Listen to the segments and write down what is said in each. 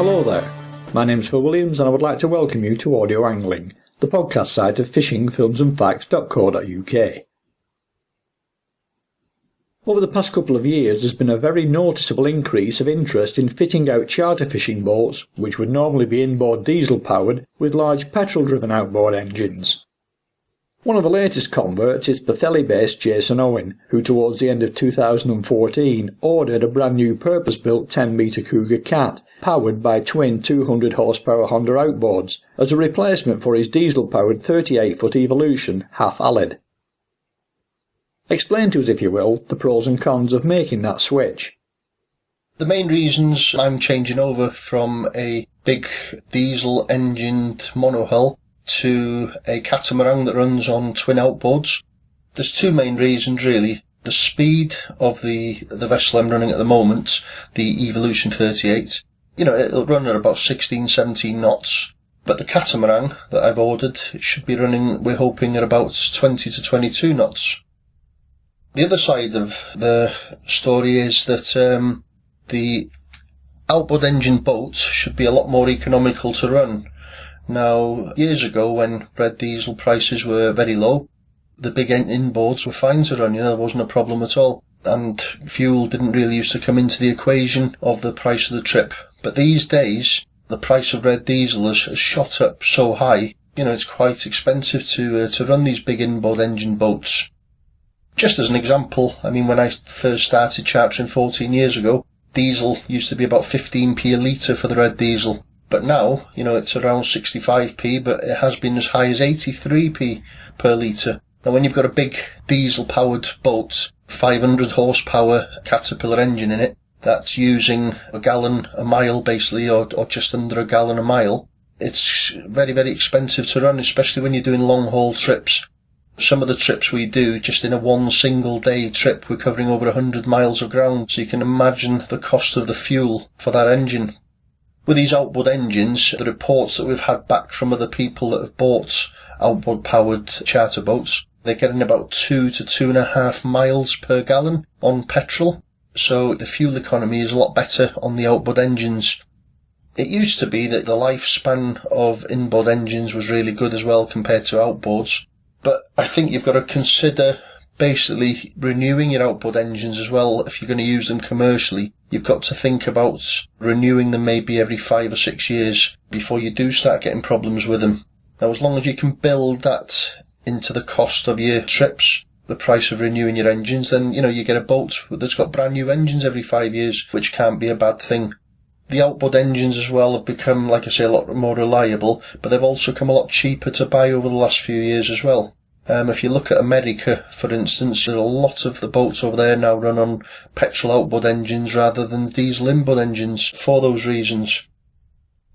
Hello there, my name's Phil Williams and I would like to welcome you to Audio Angling, the podcast site of fishingfilmsandfacts.co.uk. Over the past couple of years there's been a very noticeable increase of interest in fitting out charter fishing boats, which would normally be inboard diesel powered, with large petrol driven outboard engines. One of the latest converts is Pwllheli-based Jason Owen, who towards the end of 2014 ordered a brand new purpose-built 10-metre Cougar Cat, powered by twin 200 horsepower Honda outboards, as a replacement for his diesel-powered 38-foot Evolution half-alley. Explain to us, if you will, the pros and cons of making that switch. The main reasons I'm changing over from a big diesel-engined monohull to a catamaran that runs on twin outboards. There's two main reasons really. The speed of the vessel I'm running at the moment, the Evolution 38, it'll run at about 16-17 knots. But the catamaran that I've ordered should be running, we're hoping, at about 20 to 22 knots. The other side of the story is that the outboard engine boats should be a lot more economical to run. Now, years ago when red diesel prices were very low, the big inboards were fine to run, there wasn't a problem at all. And fuel didn't really used to come into the equation of the price of the trip. But these days, the price of red diesel has shot up so high, it's quite expensive to run these big inboard engine boats. Just as an example, when I first started chartering 14 years ago, diesel used to be about 15p a litre for the red diesel. But now, it's around 65p, but it has been as high as 83p per litre. Now when you've got a big diesel-powered boat, 500 horsepower Caterpillar engine in it, that's using a gallon a mile basically, or just under a gallon a mile, it's very, very expensive to run, especially when you're doing long-haul trips. Some of the trips we do, just in a one single day trip, we're covering over 100 miles of ground, so you can imagine the cost of the fuel for that engine. With these outboard engines, the reports that we've had back from other people that have bought outboard-powered charter boats, they're getting about 2 to 2.5 miles per gallon on petrol. So the fuel economy is a lot better on the outboard engines. It used to be that the lifespan of inboard engines was really good as well compared to outboards. But I think you've got to consider basically renewing your outboard engines as well. If you're going to use them commercially, you've got to think about renewing them maybe every 5 or 6 years before you do start getting problems with them. Now, as long as you can build that into the cost of your trips, the price of renewing your engines, then, you get a boat that's got brand new engines every 5 years, which can't be a bad thing. The outboard engines as well have become, like I say, a lot more reliable, but they've also come a lot cheaper to buy over the last few years as well. If you look at America, for instance, there are a lot of the boats over there now run on petrol outboard engines rather than the diesel inboard engines for those reasons.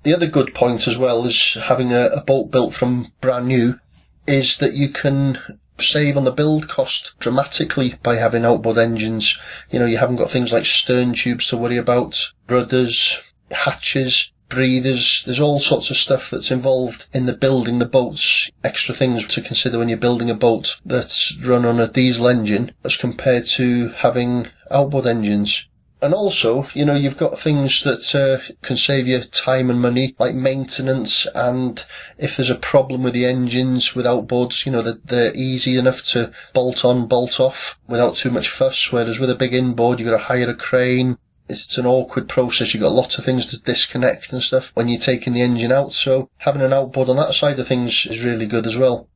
The other good point as well is having a boat built from brand new is that you can save on the build cost dramatically by having outboard engines. You haven't got things like stern tubes to worry about, rudders, hatches, breathers. There's all sorts of stuff that's involved in the building the boats, extra things to consider when you're building a boat that's run on a diesel engine as compared to having outboard engines. And also, you've got things that can save you time and money, like maintenance, and if there's a problem with the engines with outboards, they're easy enough to bolt on, bolt off without too much fuss, whereas with a big inboard you've got to hire a crane. It's an awkward process. You've got lots of things to disconnect and stuff when you're taking the engine out, so having an outboard on that side of things is really good as well.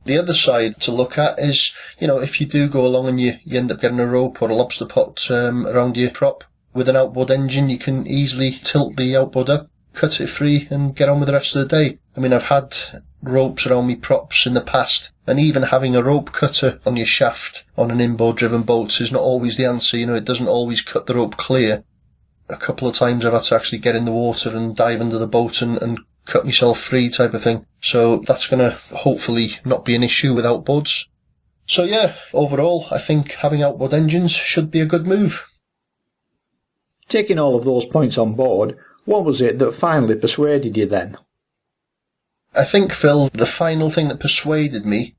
The other side to look at is, if you do go along and you end up getting a rope or a lobster pot around your prop, with an outboard engine you can easily tilt the outboard up, cut it free and get on with the rest of the day. I've had ropes around me props in the past, and even having a rope cutter on your shaft on an inboard driven boat is not always the answer. It doesn't always cut the rope clear. A couple of times I've had to actually get in the water and dive under the boat and cut myself free type of thing. So that's going to hopefully not be an issue with outboards. So yeah, overall I think having outboard engines should be a good move. Taking all of those points on board, what was it that finally persuaded you then? I think, Phil, the final thing that persuaded me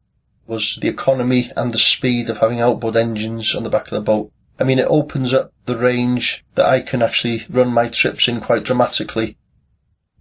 was the economy and the speed of having outboard engines on the back of the boat. I mean, it opens up the range that I can actually run my trips in quite dramatically.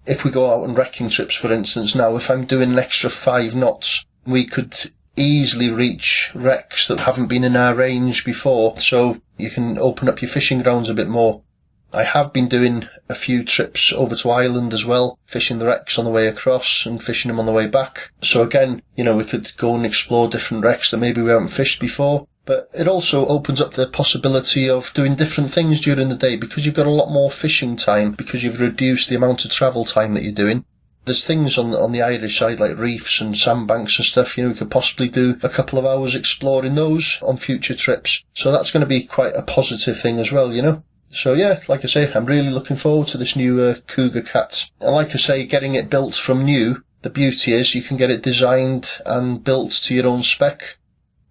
If we go out on wrecking trips, for instance, now, if I'm doing an extra 5 knots, we could easily reach wrecks that haven't been in our range before, so you can open up your fishing grounds a bit more. I have been doing a few trips over to Ireland as well, fishing the wrecks on the way across and fishing them on the way back. So again, we could go and explore different wrecks that maybe we haven't fished before. But it also opens up the possibility of doing different things during the day because you've got a lot more fishing time because you've reduced the amount of travel time that you're doing. There's things on the Irish side like reefs and sandbanks and stuff, we could possibly do a couple of hours exploring those on future trips. So that's going to be quite a positive thing as well, So yeah, like I say, I'm really looking forward to this new Cougar Cat. And like I say, getting it built from new, the beauty is you can get it designed and built to your own spec.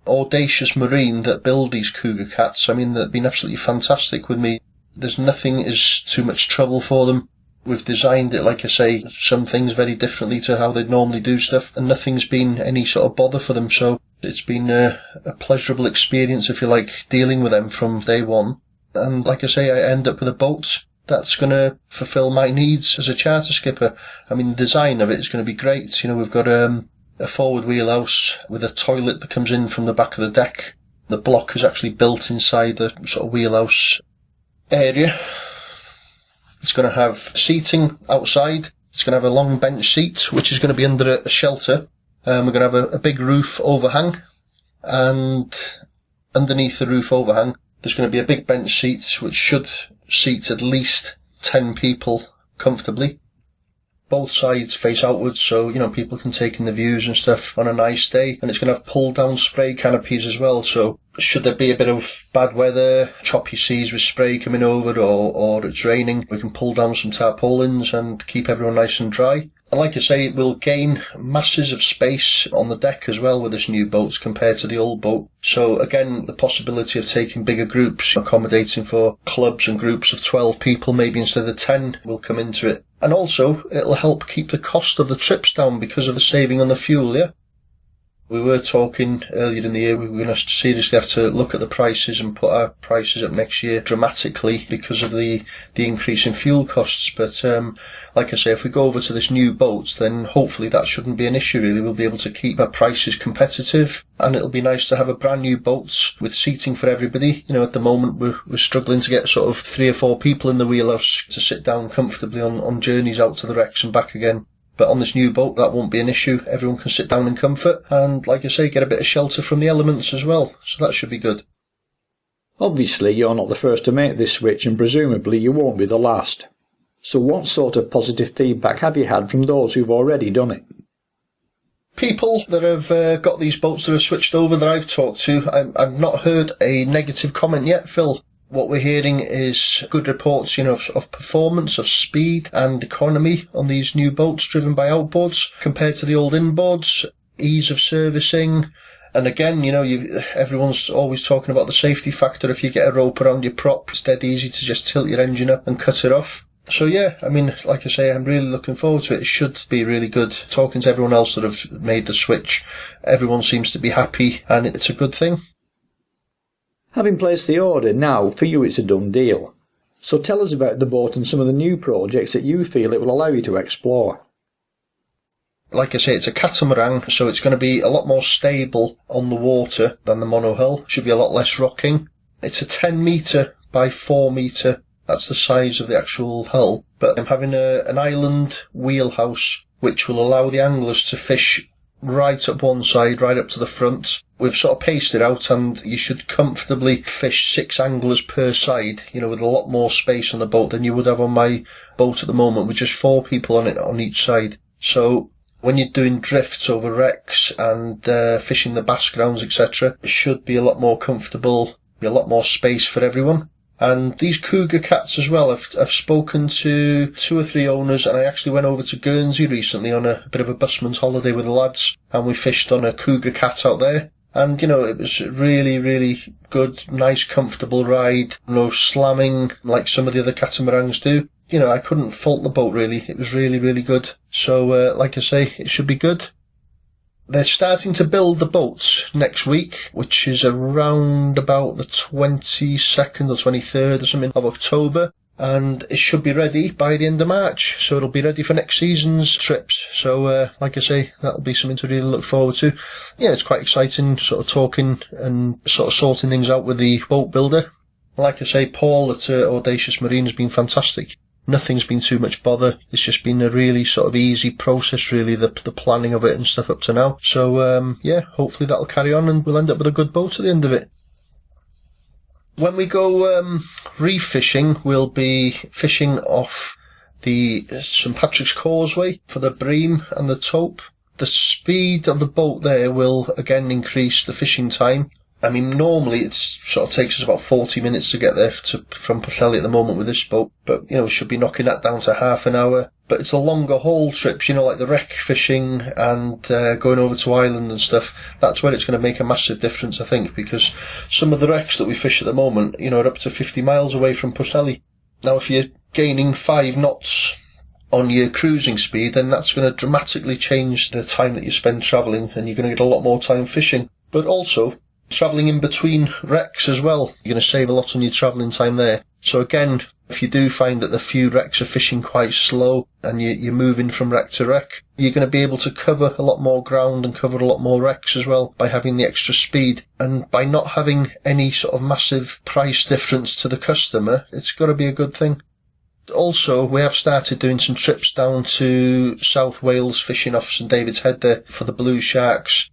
Audacious Marine that build these Cougar Cats, I mean, they've been absolutely fantastic with me. There's nothing is too much trouble for them. We've designed it, like I say, some things very differently to how they'd normally do stuff, and nothing's been any sort of bother for them, so it's been a pleasurable experience, if you like, dealing with them from day one. And like I say, I end up with a boat that's going to fulfill my needs as a charter skipper. I mean, the design of it is going to be great. We've got a forward wheelhouse with a toilet that comes in from the back of the deck. The block is actually built inside the sort of wheelhouse area. It's going to have seating outside. It's going to have a long bench seat, which is going to be under a shelter. We're going to have a big roof overhang. And underneath the roof overhang, there's going to be a big bench seat, which should seat at least 10 people comfortably. Both sides face outwards, so, people can take in the views and stuff on a nice day. And it's going to have pull-down spray canopies as well, so should there be a bit of bad weather, choppy seas with spray coming over, or it's raining, we can pull down some tarpaulins and keep everyone nice and dry. And like I say, we'll gain masses of space on the deck as well with this new boat compared to the old boat. So again, the possibility of taking bigger groups, accommodating for clubs and groups of 12 people maybe instead of 10 will come into it. And also, it'll help keep the cost of the trips down because of the saving on the fuel, yeah? We were talking earlier in the year, we were going to seriously have to look at the prices and put our prices up next year dramatically because of the increase in fuel costs. But like I say, if we go over to this new boat, then hopefully that shouldn't be an issue really. We'll be able to keep our prices competitive, and it'll be nice to have a brand new boat with seating for everybody. At the moment we're struggling to get sort of 3 or 4 people in the wheelhouse to sit down comfortably on journeys out to the wrecks and back again. But on this new boat, that won't be an issue. Everyone can sit down in comfort and, like I say, get a bit of shelter from the elements as well. So that should be good. Obviously, you're not the first to make this switch, and presumably you won't be the last. So what sort of positive feedback have you had from those who've already done it? People that have got these boats that have switched over that I've talked to, I've not heard a negative comment yet, Phil. What we're hearing is good reports, of performance, of speed and economy on these new boats driven by outboards compared to the old inboards, ease of servicing. And again, everyone's always talking about the safety factor. If you get a rope around your prop, it's dead easy to just tilt your engine up and cut it off. So yeah, I mean, like I say, I'm really looking forward to it. It should be really good. Talking to everyone else that have made the switch, everyone seems to be happy and it's a good thing. Having placed the order, now for you it's a done deal. So tell us about the boat and some of the new projects that you feel it will allow you to explore. Like I say, it's a catamaran, so it's going to be a lot more stable on the water than the monohull. Should be a lot less rocking. It's a 10 metre by 4 metre. That's the size of the actual hull. But I'm having an island wheelhouse, which will allow the anglers to fish right up one side, right up to the front. We've sort of paced it out, and you should comfortably fish 6 anglers per side, with a lot more space on the boat than you would have on my boat at the moment, with just 4 people on it on each side. So when you're doing drifts over wrecks and fishing the bass grounds, etc., it should be a lot more comfortable, be a lot more space for everyone. And these Cougar Cats as well, I've spoken to 2 or 3 owners, and I actually went over to Guernsey recently on a bit of a busman's holiday with the lads, and we fished on a Cougar Cat out there. And, it was really, really good, nice, comfortable ride, no slamming like some of the other catamarans do. I couldn't fault the boat really, it was really, really good. So, like I say, it should be good. They're starting to build the boats next week, which is around about the 22nd or 23rd or something of October, and it should be ready by the end of March, so it'll be ready for next season's trips. So, like I say, that'll be something to really look forward to. Yeah, it's quite exciting, sort of talking and sort of sorting things out with the boat builder. Like I say, Paul at Audacious Marine has been fantastic. Nothing's been too much bother. It's just been a really sort of easy process, really, the planning of it and stuff up to now. So, yeah, hopefully that'll carry on and we'll end up with a good boat at the end of it. When we go reef fishing, we'll be fishing off the St Patrick's Causeway for the bream and the taupe. The speed of the boat there will again increase the fishing time. I mean, normally it sort of takes us about 40 minutes to get there from Pwllheli at the moment with this boat, but, you know, we should be knocking that down to half an hour. But it's the longer haul trips, you know, like the wreck fishing and going over to Ireland and stuff. That's where it's going to make a massive difference, I think, because some of the wrecks that we fish at the moment, you know, are up to 50 miles away from Pwllheli. Now, if you're gaining 5 knots on your cruising speed, then that's going to dramatically change the time that you spend travelling, and you're going to get a lot more time fishing. But also, travelling in between wrecks as well, you're going to save a lot on your travelling time there. So again, if you do find that the few wrecks are fishing quite slow and you're moving from wreck to wreck, you're going to be able to cover a lot more ground and cover a lot more wrecks as well by having the extra speed. And by not having any sort of massive price difference to the customer, it's got to be a good thing. Also, we have started doing some trips down to South Wales, fishing off St David's Head there for the blue sharks.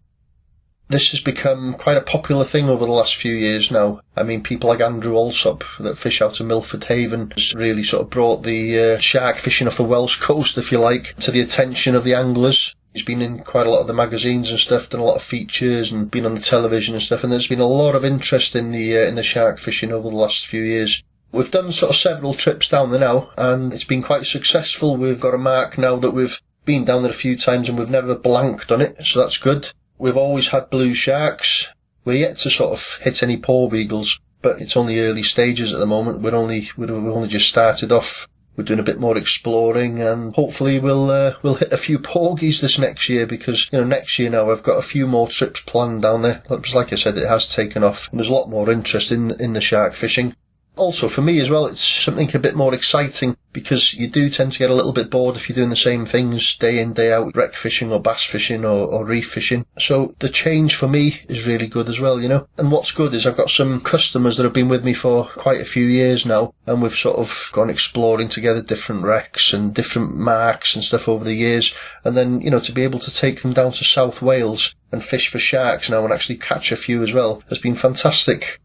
This has become quite a popular thing over the last few years now. I mean, people like Andrew Alsop that fish out of Milford Haven has really sort of brought the shark fishing off the Welsh coast, if you like, to the attention of the anglers. He's been in quite a lot of the magazines and stuff, done a lot of features and been on the television and stuff, and there's been a lot of interest in the shark fishing over the last few years. We've done sort of several trips down there now, and it's been quite successful. We've got a mark now that we've been down there a few times and we've never blanked on it, so that's good. We've always had blue sharks. We're yet to sort of hit any porbeagles, but it's only early stages at the moment. We've only just started off. We're doing a bit more exploring, and hopefully we'll hit a few porgies this next year, because, you know, next year now I've got a few more trips planned down there. Like I said, it has taken off, and there's a lot more interest in the shark fishing. Also, for me as well, it's something a bit more exciting, because you do tend to get a little bit bored if you're doing the same things day in, day out, wreck fishing or bass fishing or reef fishing. So the change for me is really good as well, you know. And what's good is I've got some customers that have been with me for quite a few years now, and we've sort of gone exploring together different wrecks and different marks and stuff over the years. And then, you know, to be able to take them down to South Wales and fish for sharks now and actually catch a few as well has been fantastic.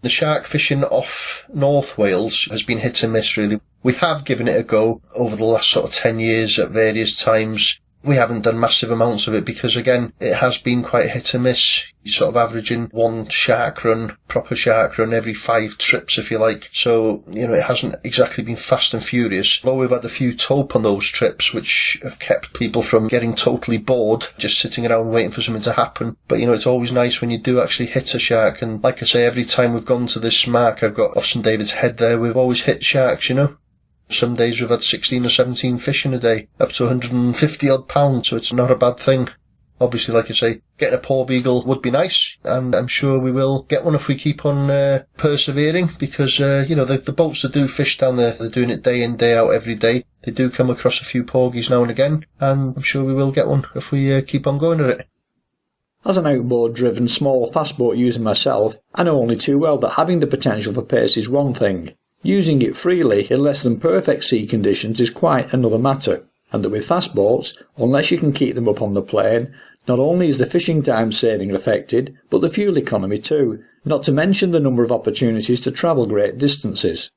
The shark fishing off North Wales has been hit and miss, really. We have given it a go over the last sort of 10 years at various times. We haven't done massive amounts of it because, again, it has been quite hit and miss. You're sort of averaging one shark run, proper shark run, every 5 trips, if you like. So, you know, it hasn't exactly been fast and furious. Although we've had a few taupe on those trips, which have kept people from getting totally bored, just sitting around waiting for something to happen. But, you know, it's always nice when you do actually hit a shark. And like I say, every time we've gone to this mark I've got off St David's Head there, we've always hit sharks, you know. Some days we've had 16 or 17 fish in a day, up to 150 odd pounds, so it's not a bad thing. Obviously, like I say, getting a porbeagle would be nice, and I'm sure we will get one if we keep on persevering, because, you know, the boats that do fish down there, they're doing it day in, day out, every day. They do come across a few porgies now and again, and I'm sure we will get one if we keep on going at it. As an outboard-driven small fastboat user myself, I know only too well that having the potential for pace is one thing. Using it freely in less than perfect sea conditions is quite another matter, and that with fast boats, unless you can keep them up on the plane, not only is the fishing time saving affected, but the fuel economy too, not to mention the number of opportunities to travel great distances.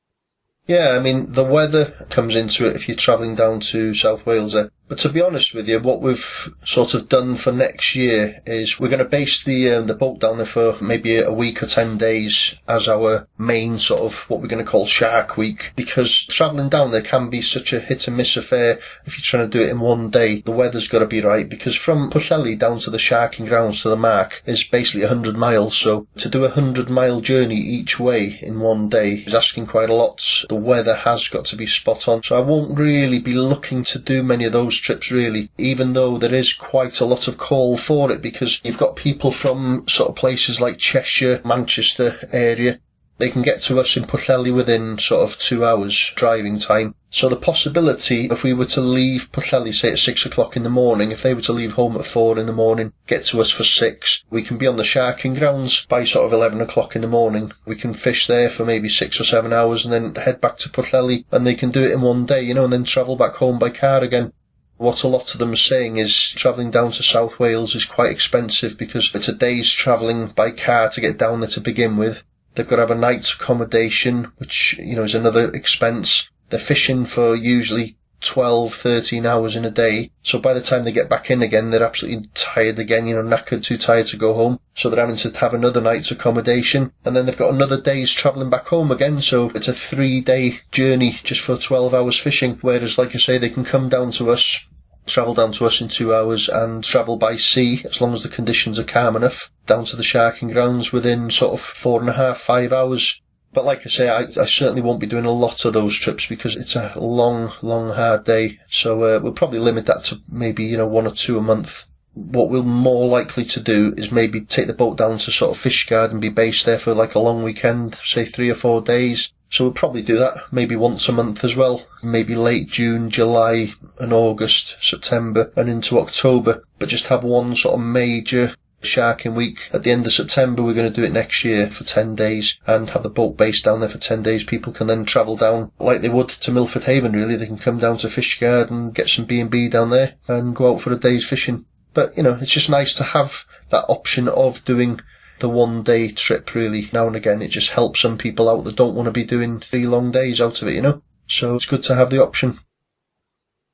Yeah, I mean, the weather comes into it if you're travelling down to South Wales. But to be honest with you, what we've sort of done for next year is we're going to base the boat down there for maybe a week or 10 days as our main sort of what we're going to call Shark Week, because travelling down there can be such a hit and miss affair if you're trying to do it in one day. The weather's got to be right, because from Pwllheli down to the sharking grounds to the mark is basically 100 miles, so to do a 100-mile journey each way in one day is asking quite a lot. The weather has got to be spot on, so I won't really be looking to do many of those trips really, even though there is quite a lot of call for it, because you've got people from sort of places like Cheshire, Manchester area. They can get to us in Pwllheli within sort of 2 hours driving time. So the possibility, if we were to leave Pwllheli, say at 6 o'clock in the morning, if they were to leave home at 4 in the morning, get to us for 6, we can be on the sharking grounds by sort of 11 o'clock in the morning. We can fish there for maybe 6 or 7 hours and then head back to Pwllheli, and they can do it in one day, and then travel back home by car again. What a lot of them are saying is travelling down to South Wales is quite expensive because it's a day's travelling by car to get down there to begin with. They've got to have a night's accommodation, which, is another expense. They're fishing for usually 12, 13 hours in a day. So by the time they get back in again, they're absolutely tired again, knackered, too tired to go home. So they're having to have another night's accommodation. And then they've got another day's travelling back home again. So it's a 3-day journey just for 12 hours fishing. Whereas, like I say, they can come down to us, travel down to us in 2 hours and travel by sea, as long as the conditions are calm enough, down to the sharking grounds within sort of 4.5, 5 hours. But like I say, I certainly won't be doing a lot of those trips because it's a long, long, hard day. So we'll probably limit that to maybe, 1 or 2 a month. What we're more likely to do is maybe take the boat down to sort of Fishguard and be based there for like a long weekend, say 3 or 4 days. So we'll probably do that maybe once a month as well. Maybe late June, July and August, September and into October. But just have one sort of major sharking week at the end of September. We're going to do it next year for 10 days and have the boat based down there for 10 days. People can then travel down like they would to Milford Haven really. They can come down to Fishguard and get some B&B down there and go out for a day's fishing. But, it's just nice to have that option of doing the 1-day trip really now and again. It just helps some people out that don't want to be doing 3 long days out of it, So it's good to have the option.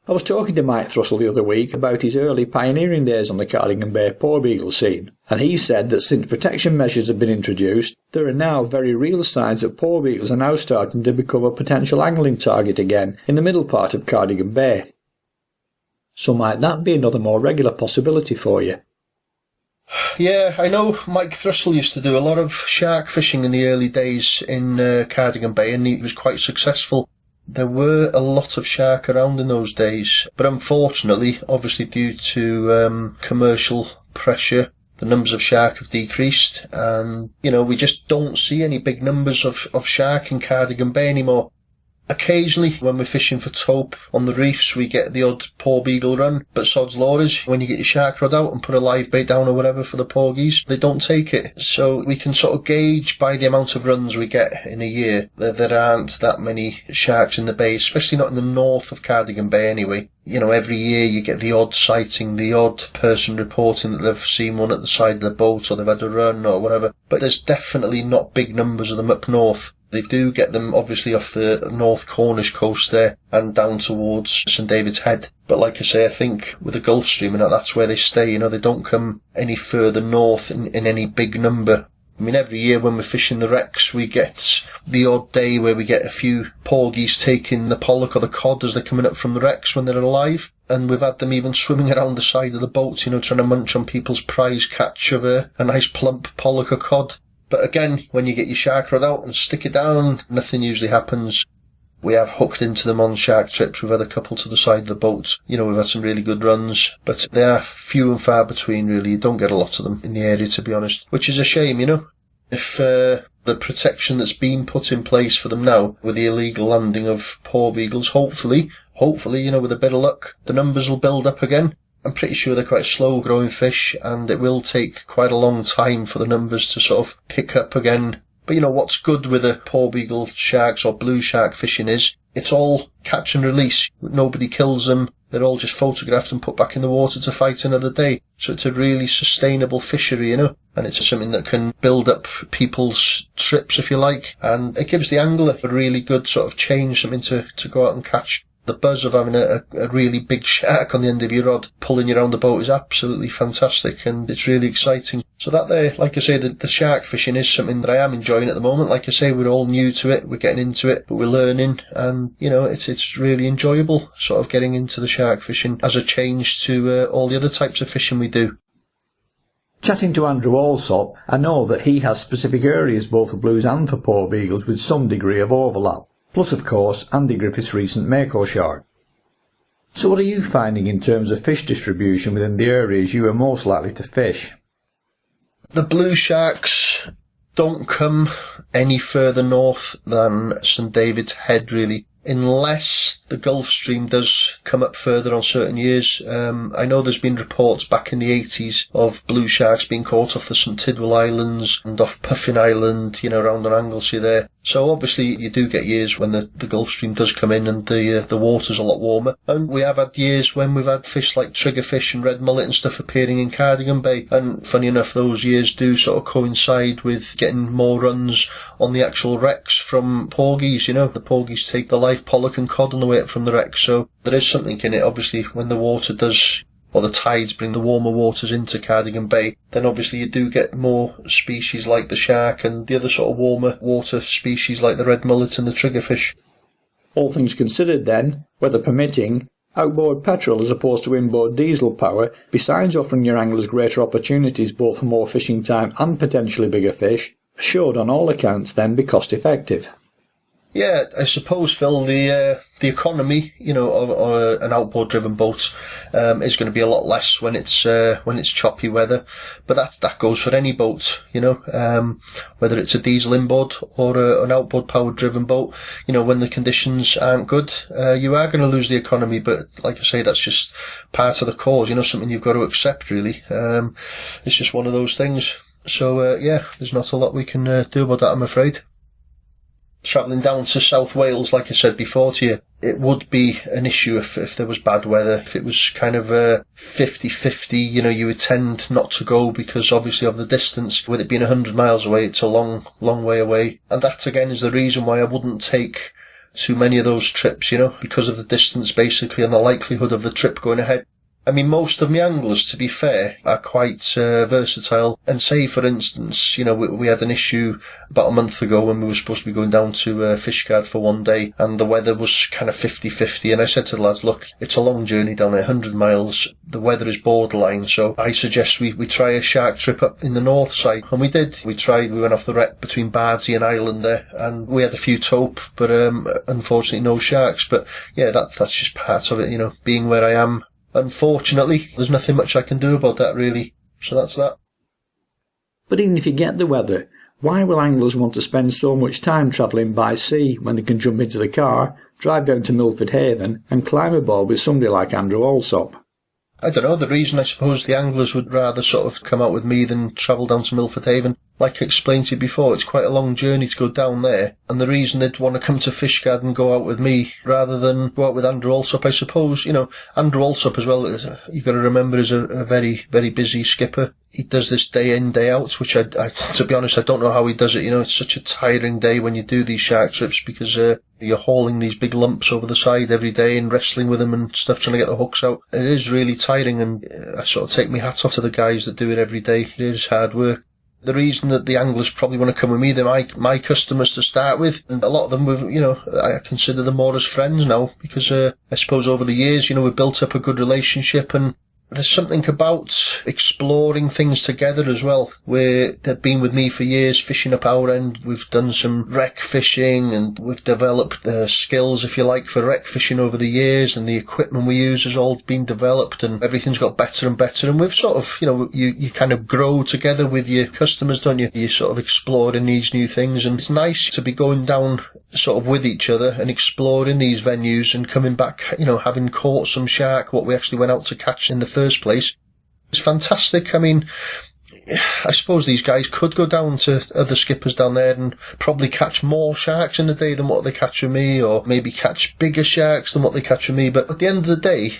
I was talking to Mike Thrussell the other week about his early pioneering days on the Cardigan Bay porbeagle scene, and he said that since protection measures have been introduced, there are now very real signs that porbeagles are now starting to become a potential angling target again in the middle part of Cardigan Bay. So might that be another more regular possibility for you? Yeah, I know Mike Thrussell used to do a lot of shark fishing in the early days in Cardigan Bay, and he was quite successful. There were a lot of shark around in those days, but unfortunately, obviously due to commercial pressure, the numbers of shark have decreased, and, we just don't see any big numbers of shark in Cardigan Bay anymore. Occasionally, when we're fishing for taupe on the reefs, we get the odd porbeagle run, but sod's law is, when you get your shark rod out and put a live bait down or whatever for the porgies, they don't take it. So we can sort of gauge by the amount of runs we get in a year that there aren't that many sharks in the bay, especially not in the north of Cardigan Bay anyway. Every year you get the odd sighting, the odd person reporting that they've seen one at the side of the boat or they've had a run or whatever, but there's definitely not big numbers of them up north. They do get them obviously off the North Cornish coast there and down towards St David's Head. But like I say, I think with the Gulf Stream and that's where they stay, they don't come any further north in any big number. I mean, every year when we're fishing the wrecks, we get the odd day where we get a few porgies taking the pollock or the cod as they're coming up from the wrecks when they're alive. And we've had them even swimming around the side of the boat, trying to munch on people's prize catch of a nice plump pollock or cod. But again, when you get your shark rod out and stick it down, nothing usually happens. We have hooked into them on shark trips. We've had a couple to the side of the boat. We've had some really good runs, but they are few and far between really. You don't get a lot of them in the area, to be honest, which is a shame, If the protection that's been put in place for them now, with the illegal landing of porbeagles, hopefully, with a bit of luck, the numbers will build up again. I'm pretty sure they're quite slow growing fish, and it will take quite a long time for the numbers to sort of pick up again. But what's good with the porbeagle sharks or blue shark fishing is it's all catch and release. Nobody kills them. They're all just photographed and put back in the water to fight another day. So it's a really sustainable fishery, and it's something that can build up people's trips, if you like, and it gives the angler a really good sort of change, something to go out and catch. The buzz of having a really big shark on the end of your rod pulling you around the boat is absolutely fantastic, and it's really exciting. So that there, like I say, the shark fishing is something that I am enjoying at the moment. Like I say, we're all new to it, we're getting into it, but we're learning, and it's really enjoyable sort of getting into the shark fishing as a change to all the other types of fishing we do. Chatting to Andrew Alsop, I know that he has specific areas both for blues and for porbeagles with some degree of overlap. Plus, of course, Andy Griffith's recent Mako shark. So what are you finding in terms of fish distribution within the areas you are most likely to fish? The blue sharks don't come any further north than St David's Head, really, unless the Gulf Stream does come up further on certain years. I know there's been reports back in the 80s of blue sharks being caught off the St Tidwell Islands and off Puffin Island, around on Anglesey there. So obviously you do get years when the Gulf Stream does come in and the water's a lot warmer. And we have had years when we've had fish like triggerfish and red mullet and stuff appearing in Cardigan Bay. And funny enough, those years do sort of coincide with getting more runs on the actual wrecks from porgies. The porgies take the live pollock and cod on the way up from the wreck. So there is something in it. Obviously, when the water does, or the tides bring the warmer waters into Cardigan Bay, then obviously you do get more species like the shark and the other sort of warmer water species like the red mullet and the triggerfish. All things considered then, weather permitting, outboard petrol as opposed to inboard diesel power, besides offering your anglers greater opportunities both for more fishing time and potentially bigger fish, should on all accounts then be cost effective. Yeah, I suppose, Phil, the economy, of an outboard-driven boat is going to be a lot less when it's choppy weather. But that goes for any boat, whether it's a diesel inboard or an outboard-powered-driven boat. When the conditions aren't good, you are going to lose the economy. But like I say, that's just part of the cause. Something you've got to accept, really. It's just one of those things. So there's not a lot we can do about that, I'm afraid. Travelling down to South Wales, like I said before to you, it would be an issue if there was bad weather. If it was kind of 50-50, you would tend not to go because obviously of the distance. With it being 100 miles away, it's a long, long way away. And that again is the reason why I wouldn't take too many of those trips, because of the distance basically and the likelihood of the trip going ahead. I mean, most of my anglers, to be fair, are quite versatile. And say, for instance, we had an issue about a month ago when we were supposed to be going down to Fishguard for one day, and the weather was kind of 50-50. And I said to the lads, look, it's a long journey down there, 100 miles. The weather is borderline, so I suggest we try a shark trip up in the north side. And we did. We went off the wreck between Bardsey and Island there, and we had a few taupe, but unfortunately no sharks. But yeah, that's just part of it, being where I am. Unfortunately, there's nothing much I can do about that, really. So that's that. But even if you get the weather, why will anglers want to spend so much time travelling by sea when they can jump into the car, drive down to Milford Haven and climb aboard with somebody like Andrew Alsop? I don't know, the reason I suppose the anglers would rather sort of come out with me than travel down to Milford Haven. Like I explained to you before, it's quite a long journey to go down there, and the reason they'd want to come to Fishguard and go out with me rather than go out with Andrew Alsop, I suppose, Andrew Alsop as well, you've got to remember, is a very, very busy skipper. He does this day in, day out, which I to be honest, I don't know how he does it. It's such a tiring day when you do these shark trips because you're hauling these big lumps over the side every day and wrestling with them and stuff, trying to get the hooks out. It is really tiring, and I sort of take my hat off to the guys that do it every day. It is hard work. The reason that the anglers probably want to come with me, they're my customers to start with, and a lot of them, I consider them more as friends now, because I suppose over the years, we've built up a good relationship, and there's something about exploring things together as well, where they've been with me for years fishing up our end. We've done some wreck fishing and we've developed the skills, if you like, for wreck fishing over the years, and the equipment we use has all been developed and everything's got better and better. And we've sort of, you kind of grow together with your customers, don't you? You're sort of exploring these new things, and it's nice to be going down sort of with each other and exploring these venues and coming back, having caught some shark, what we actually went out to catch in the first place. It's fantastic. I mean, I suppose these guys could go down to other skippers down there and probably catch more sharks in a day than what they catch with me, or maybe catch bigger sharks than what they catch with me. But at the end of the day,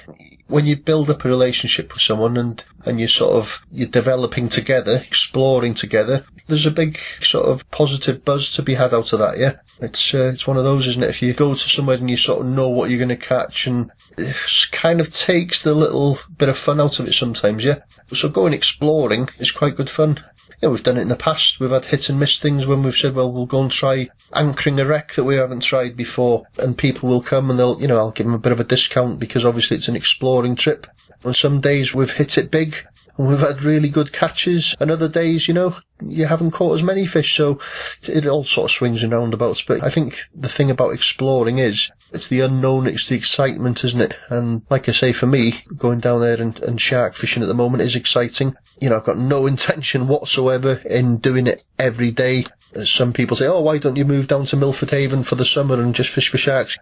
when you build up a relationship with someone and you're developing together, exploring together, there's a big sort of positive buzz to be had out of that, yeah? It's one of those, isn't it? If you go to somewhere and you sort of know what you're going to catch, and it kind of takes the little bit of fun out of it sometimes, yeah? So going exploring is quite good fun. Yeah, we've done it in the past. We've had hit and miss things when we've said, well, we'll go and try anchoring a wreck that we haven't tried before, and people will come and they'll, I'll give them a bit of a discount because obviously it's an exploring trip. On some days we've hit it big. and we've had really good catches, and other days, you haven't caught as many fish, so it all sort of swings and roundabouts. But I think the thing about exploring is it's the unknown, it's the excitement, isn't it? And like I say, for me, going down there and shark fishing at the moment is exciting. I've got no intention whatsoever in doing it every day. Some people say, why don't you move down to Milford Haven for the summer and just fish for sharks?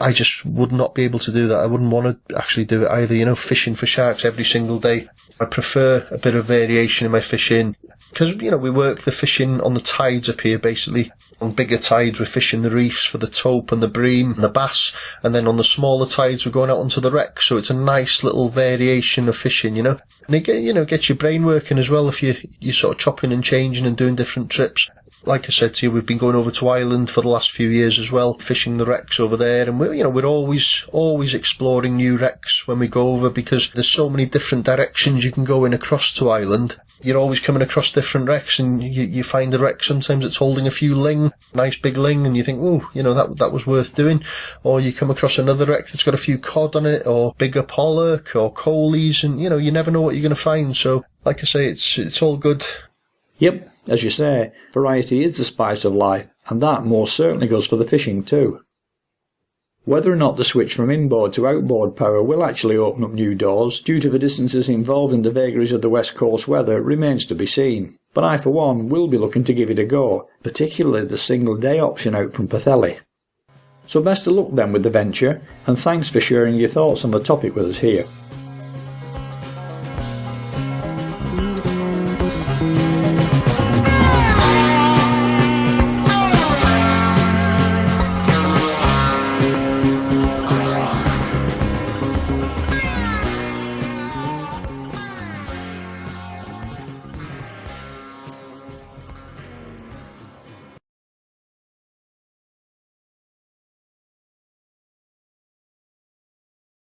I just would not be able to do that. I wouldn't want to actually do it either, fishing for sharks every single day. I prefer a bit of variation in my fishing because, we work the fishing on the tides up here, basically. On bigger tides, we're fishing the reefs for the taupe and the bream and the bass, and then on the smaller tides, we're going out onto the wreck. So it's a nice little variation of fishing, and it gets your brain working as well if you're sort of chopping and changing and doing different trips. Like I said to you, we've been going over to Ireland for the last few years as well, fishing the wrecks over there, and we're always exploring new wrecks when we go over, because there's so many different directions you can go in across to Ireland. You're always coming across different wrecks, and you find a wreck, sometimes it's holding a few ling, nice big ling, and you think, that was worth doing. Or you come across another wreck that's got a few cod on it, or bigger pollock, or coalies, and you never know what you're going to find. So, like I say, it's all good. Yep, as you say, variety is the spice of life, and that most certainly goes for the fishing too. Whether or not the switch from inboard to outboard power will actually open up new doors due to the distances involved in the vagaries of the West Coast weather remains to be seen, but I for one will be looking to give it a go, particularly the single day option out from Pwllheli. So best of luck then with the venture, and thanks for sharing your thoughts on the topic with us here.